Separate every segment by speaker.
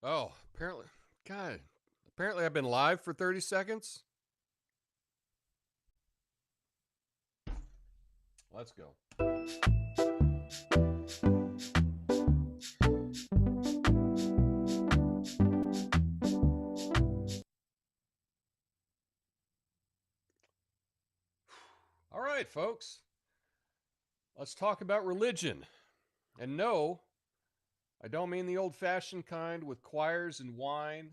Speaker 1: Oh, God, apparently I've been live for 30 seconds. Let's go. All right, folks, let's talk about religion. And no, I don't mean the old fashioned kind with choirs and wine.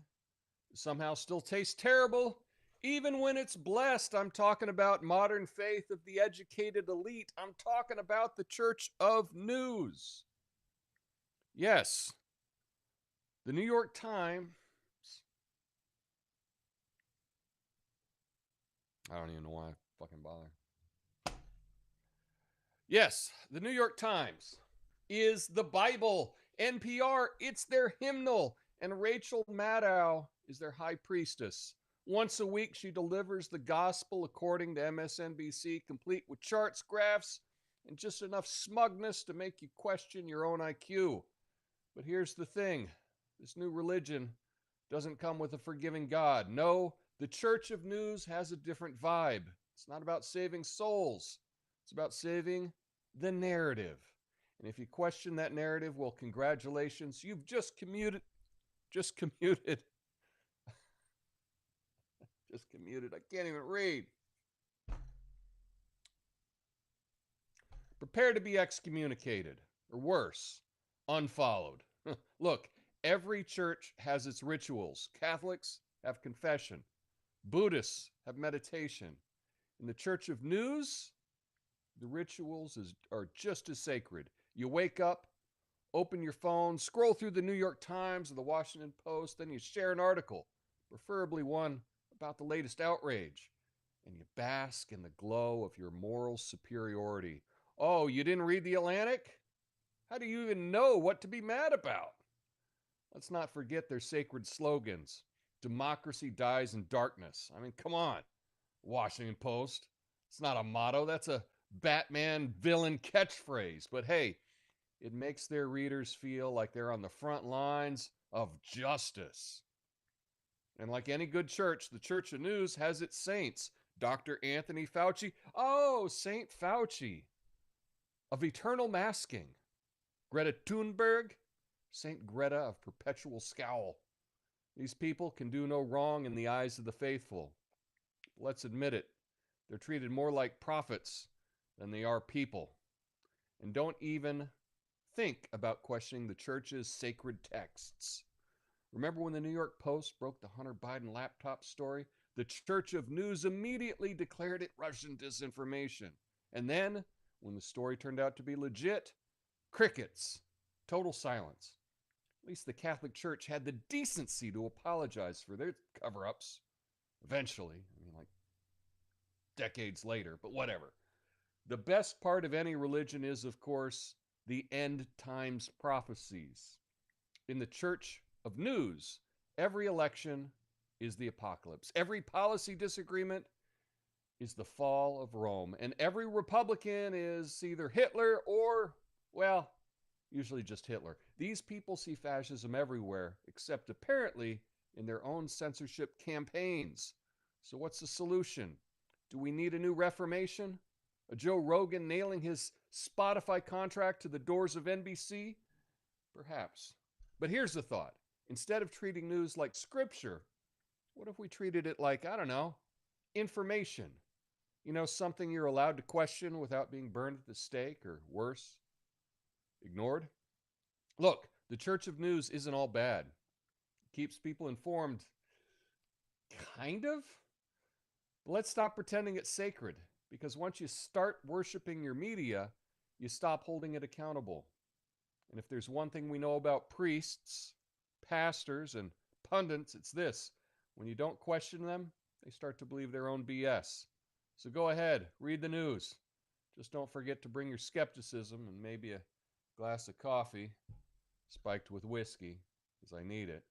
Speaker 1: It somehow still tastes terrible, even when it's blessed. I'm talking about modern faith of the educated elite. I'm talking about the Church of News. Yes, the New York Times. I don't even know why I fucking bother. Yes, the New York Times is the Bible. NPR, it's their hymnal. And Rachel Maddow is their high priestess. Once a week, she delivers the gospel according to MSNBC, complete with charts, graphs, and just enough smugness to make you question your own IQ. But here's the thing, this new religion doesn't come with a forgiving God. No, the Church of News has a different vibe. It's not about saving souls, it's about saving the narrative. And if you question that narrative, well, congratulations, you've just commuted, just commuted. I can't even read. Prepare to be excommunicated, or worse, unfollowed. Look, every church has its rituals. Catholics have confession, Buddhists have meditation. In the Church of News, the are just as sacred. You wake up, open your phone, scroll through the New York Times or the Washington Post, then you share an article, preferably one about the latest outrage, and you bask in the glow of your moral superiority. Oh, you didn't read the Atlantic? How do you even know what to be mad about? Let's not forget their sacred slogans. Democracy dies in darkness. I mean, come on, Washington Post. It's not a motto, that's a Batman villain catchphrase. But hey, it makes their readers feel like they're on the front lines of justice. And like any good church, the Church of News has its saints. Dr. Anthony Fauci. Oh, Saint Fauci of eternal masking. Greta Thunberg. Saint Greta of perpetual scowl. These people can do no wrong in the eyes of the faithful. Let's admit it, they're treated more like prophets than they are people. And don't even think about questioning the church's sacred texts. Remember when the New York Post broke the Hunter Biden laptop story? The Church of News immediately declared it Russian disinformation. And then, when the story turned out to be legit, crickets, total silence. At least the Catholic Church had the decency to apologize for their cover ups. Eventually, I mean, like decades later, but whatever. The best part of any religion is, of course, the end times prophecies. In the Church of News, every election is the apocalypse. Every policy disagreement is the fall of Rome. And every Republican is either Hitler or, well, usually just Hitler. These people see fascism everywhere, except apparently in their own censorship campaigns. So, what's the solution? Do we need a new Reformation? A Joe Rogan nailing his Spotify contract to the doors of NBC? Perhaps. But here's the thought, instead of treating news like scripture, what if we treated it like, I don't know, information? You know, something you're allowed to question without being burned at the stake or worse, ignored? Look, the Church of News isn't all bad. It keeps people informed, kind of. But let's stop pretending it's sacred, because once you start worshiping your media, you stop holding it accountable. And if there's one thing we know about priests, pastors, and pundits, it's this: when you don't question them, they start to believe their own BS. So go ahead, read the news. Just don't forget to bring your skepticism and maybe a glass of coffee spiked with whiskey, because I need it.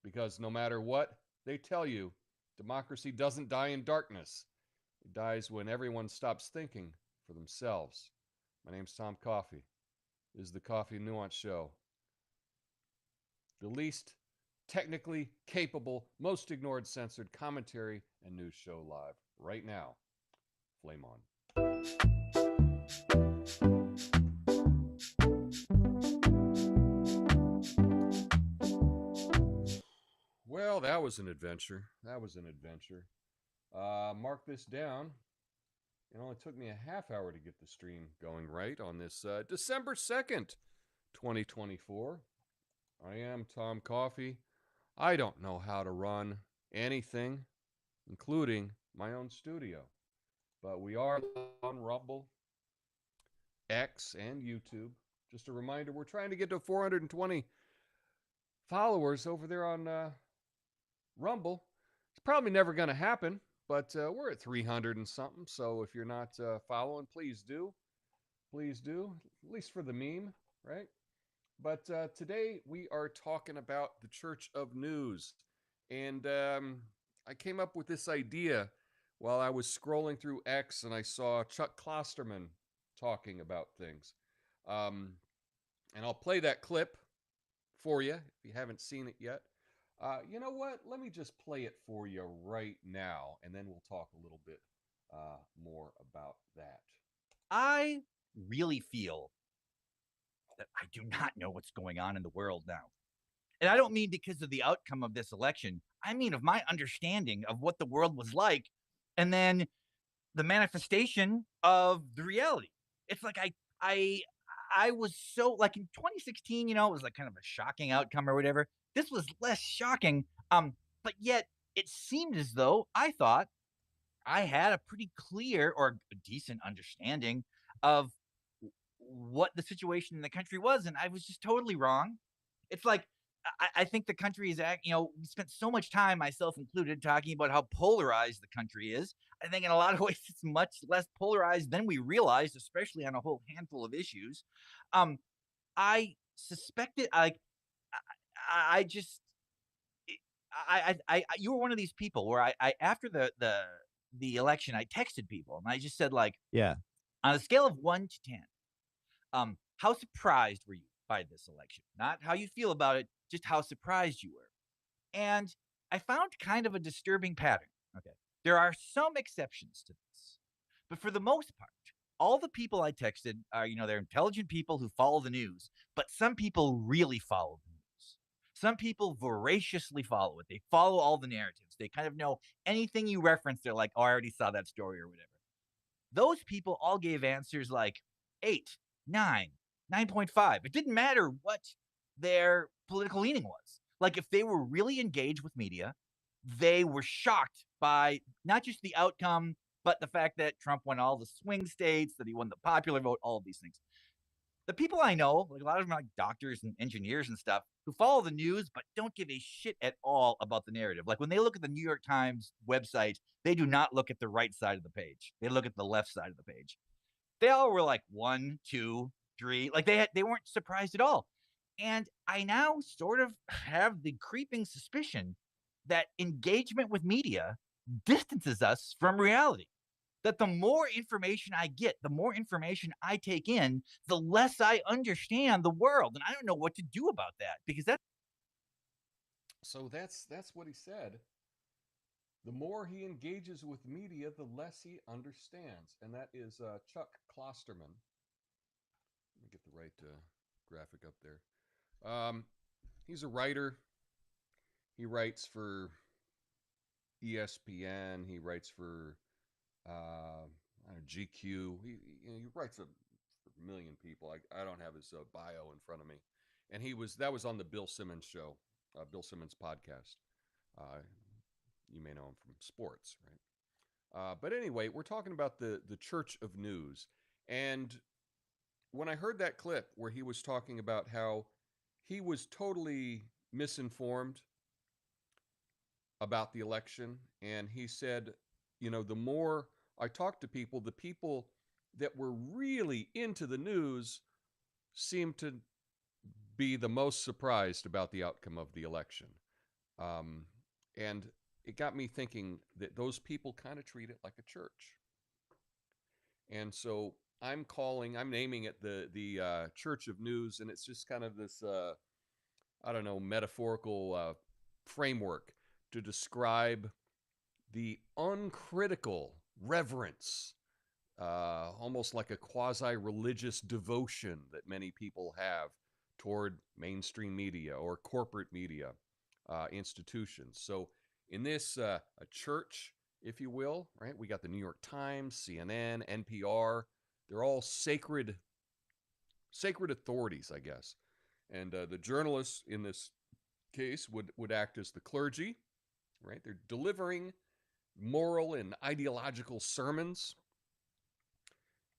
Speaker 1: Because no matter what they tell you, democracy doesn't die in darkness. It dies when everyone stops thinking for themselves. My name's Tom Coffey. This is the Coffee Nuance Show. The least technically capable, most ignored, censored commentary and news show live right now. Flame on. Well, that was an adventure. Mark this down. It only took me a half hour to get the stream going right on this December 2nd, 2024. I am Tom Coffey. I don't know how to run anything, including my own studio. But we are on Rumble, X, and YouTube. Just a reminder, we're trying to get to 420 followers over there on Rumble. It's probably never going to happen, but we're at 300 and something. So if you're not following, please do. Please do, at least for the meme, right? But today we are talking about the Church of News. And I came up with this idea while I was scrolling through X and I saw Chuck Klosterman talking about things. And I'll play that clip for you if you haven't seen it yet. You know what? Let me just play it for you right now, and then we'll talk a little bit more about that.
Speaker 2: I really feel that I do not know what's going on in the world now. And I don't mean because of the outcome of this election. I mean of my understanding of what the world was like, and then the manifestation of the reality. It's like I was so like in 2016, it was like kind of a shocking outcome or whatever. This was less shocking. But yet it seemed as though I thought I had a pretty clear or a decent understanding of what the situation in the country was, and I was just totally wrong. It's like I think the country is we spent so much time, myself included, talking about how polarized the country is. I think in a lot of ways it's much less polarized than we realized, especially on a whole handful of issues. I suspected, like, I just, you were one of these people where I after the election, I texted people and I just said, like,
Speaker 3: Yeah.
Speaker 2: on a scale of 1 to 10, how surprised were you by this election? Not how you feel about it, just how surprised you were. And I found kind of a disturbing pattern. Okay. There are some exceptions to this, but for the most part, all the people I texted are, they're intelligent people who follow the news, but some people really follow the news. Some people voraciously follow it. They follow all the narratives. They kind of know anything you reference. They're like, oh, I already saw that story or whatever. Those people all gave answers like 8, 9, 9.5. It didn't matter what their political leaning was. Like, if they were really engaged with media, they were shocked by not just the outcome, but the fact that Trump won all the swing states, that he won the popular vote, all of these things. The people I know, like a lot of them are like doctors and engineers and stuff, who follow the news but don't give a shit at all about the narrative. Like when they look at the New York Times website, they do not look at the right side of the page. They look at the left side of the page. They all were like 1, 2, 3. Like they weren't surprised at all. And I now sort of have the creeping suspicion that engagement with media distances us from reality. That the more information I get, the more information I take in, the less I understand the world. And I don't know what to do about that, because that's
Speaker 1: what he said. The more he engages with media, the less he understands. And that is Chuck Klosterman. Let me get the right graphic up there. He's a writer. He writes for ESPN. He writes for GQ. He writes for a million people. I don't have his bio in front of me. And that was on the Bill Simmons show, Bill Simmons podcast. You may know him from sports, right? But anyway, we're talking about the Church of News. And when I heard that clip where he was talking about how he was totally misinformed about the election, and he said, the more I talked to people, the people that were really into the news seemed to be the most surprised about the outcome of the election. And it got me thinking that those people kind of treat it like a church. And so I'm naming it the Church of News, and it's just kind of this, metaphorical framework to describe the uncritical reverence, almost like a quasi religious devotion that many people have toward mainstream media or corporate media institutions. So, in this a church, if you will, right? We got the New York Times, CNN, NPR. They're all sacred authorities, I guess. And the journalists in this case would act as the clergy, right? They're delivering moral and ideological sermons,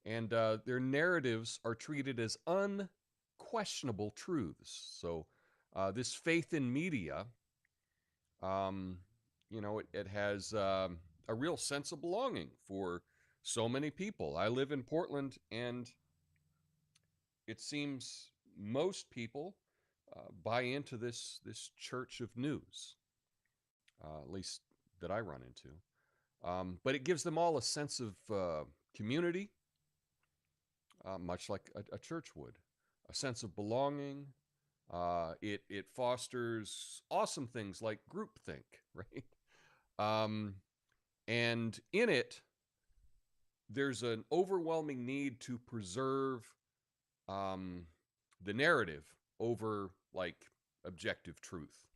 Speaker 1: and their narratives are treated as unquestionable truths. So, this faith in media, um, it has a real sense of belonging for so many people. I live in Portland, and it seems most people buy into this church of news, at least that I run into. But it gives them all a sense of community, much like a church would, a sense of belonging. It fosters awesome things like groupthink, right? Um, and in it, there's an overwhelming need to preserve um, the narrative over like objective truth.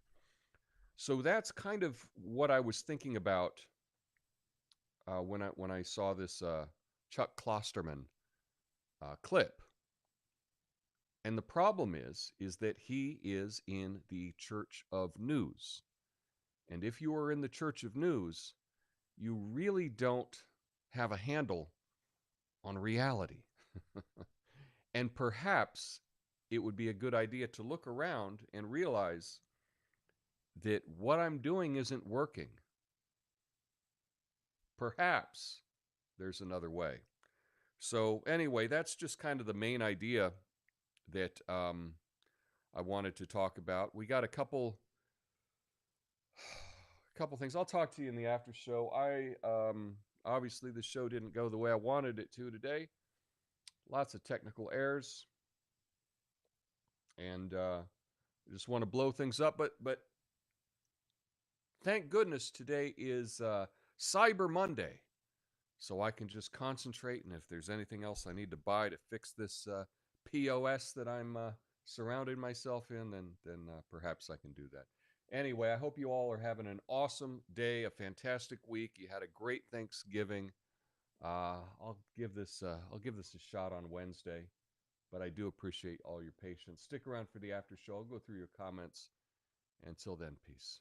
Speaker 1: So that's kind of what I was thinking about when I saw this Chuck Klosterman clip. And the problem is that he is in the Church of News. And if you are in the Church of News, you really don't have a handle on reality. And perhaps it would be a good idea to look around and realize that what I'm doing isn't working. Perhaps there's another way. So, anyway, that's just kind of the main idea that I wanted to talk about. We got a couple things. I'll talk to you in the after show. I obviously the show didn't go the way I wanted it to today. Lots of technical errors, and I just want to blow things up. But thank goodness today is Cyber Monday, so I can just concentrate. And if there's anything else I need to buy to fix this POS that I'm surrounding myself in, then perhaps I can do that. Anyway, I hope you all are having an awesome day, a fantastic week. You had a great Thanksgiving. I'll give this a shot on Wednesday, but I do appreciate all your patience. Stick around for the after show. I'll go through your comments. Until then, peace.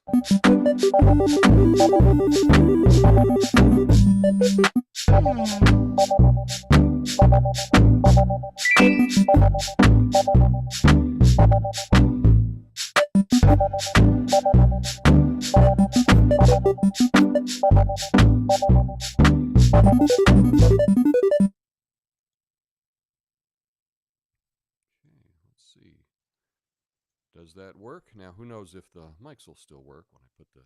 Speaker 1: Okay, let's see. Does that work? Now, who knows if the mics will still work when I put the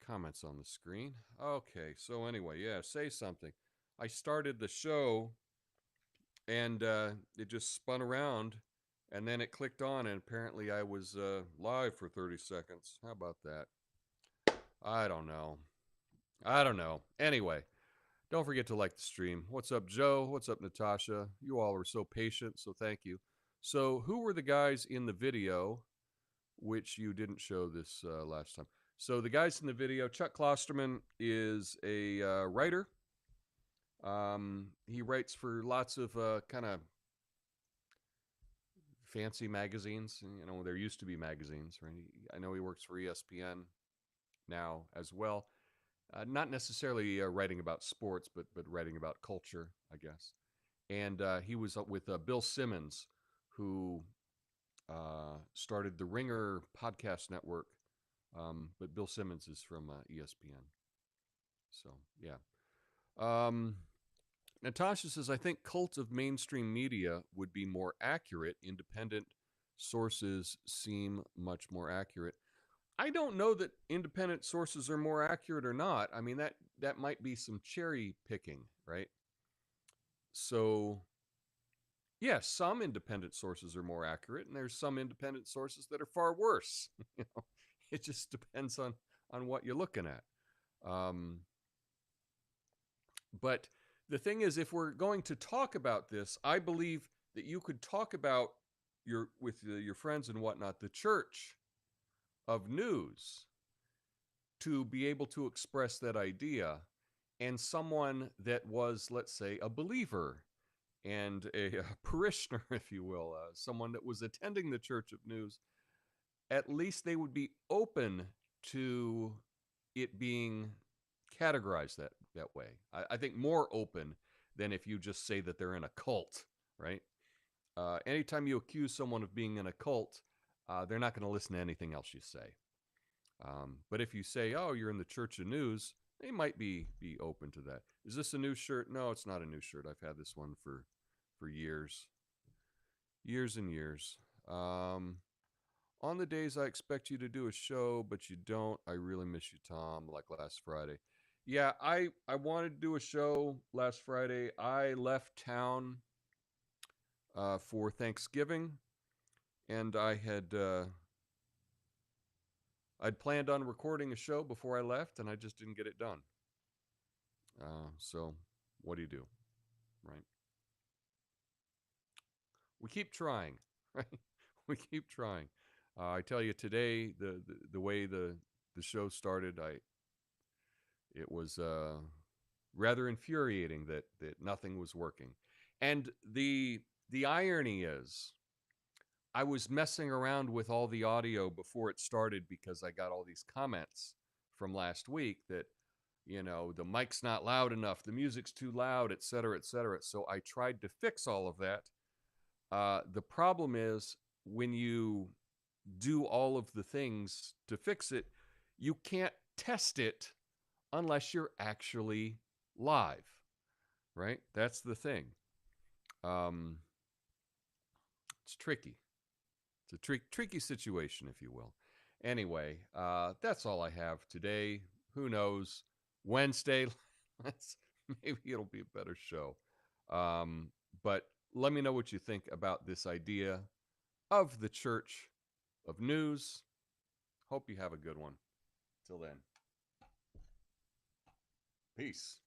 Speaker 1: comments on the screen. Okay, so anyway, yeah, say something. I started the show and it just spun around and then it clicked on and apparently I was live for 30 seconds. How about that? I don't know. Anyway, don't forget to like the stream. What's up, Joe? What's up, Natasha? You all are so patient, so thank you. So, who were the guys in the video which you didn't show this last time? So, the guys in the video, Chuck Klosterman is a writer. He writes for lots of kind of fancy magazines. You know, there used to be magazines, right? I know he works for ESPN now as well. Not necessarily writing about sports, but writing about culture, I guess. And he was with Bill Simmons, who started the Ringer podcast network. But Bill Simmons is from ESPN. So yeah. Natasha says, I think cult of mainstream media would be more accurate. Independent sources seem much more accurate. I don't know that independent sources are more accurate or not. I mean, that might be some cherry picking, right? So, yes, some independent sources are more accurate, and there's some independent sources that are far worse. You know, It just depends on what you're looking at. But the thing is, if we're going to talk about this, I believe that you could talk about with your friends and whatnot, the church of news, to be able to express that idea, and someone that was, let's say, a believer and a parishioner, if you will, someone that was attending the church of news, at least they would be open to it being categorized that way. I think more open than if you just say that they're in a cult, right? Anytime you accuse someone of being in a cult, they're not going to listen to anything else you say. But if you say, oh, you're in the Church of News, they might be open to that. Is this a new shirt? No, it's not a new shirt. I've had this one for years. Years and years. On the days I expect you to do a show, but you don't, I really miss you, Tom, like last Friday. Yeah, I wanted to do a show last Friday. I left town for Thanksgiving, and I'd planned on recording a show before I left, and I just didn't get it done. So what do you do, right? We keep trying, right? We keep trying. I tell you, today, the way the show started, it was rather infuriating that nothing was working. And the irony is, I was messing around with all the audio before it started because I got all these comments from last week that, the mic's not loud enough, the music's too loud, et cetera, et cetera. So I tried to fix all of that. The problem is, when you do all of the things to fix it, you can't test it unless you're actually live, right? That's the thing. It's tricky. It's a tricky situation, if you will. Anyway, that's all I have today. Who knows? Wednesday, maybe it'll be a better show. But let me know what you think about this idea of the Church of News. Hope you have a good one. Till then. Peace.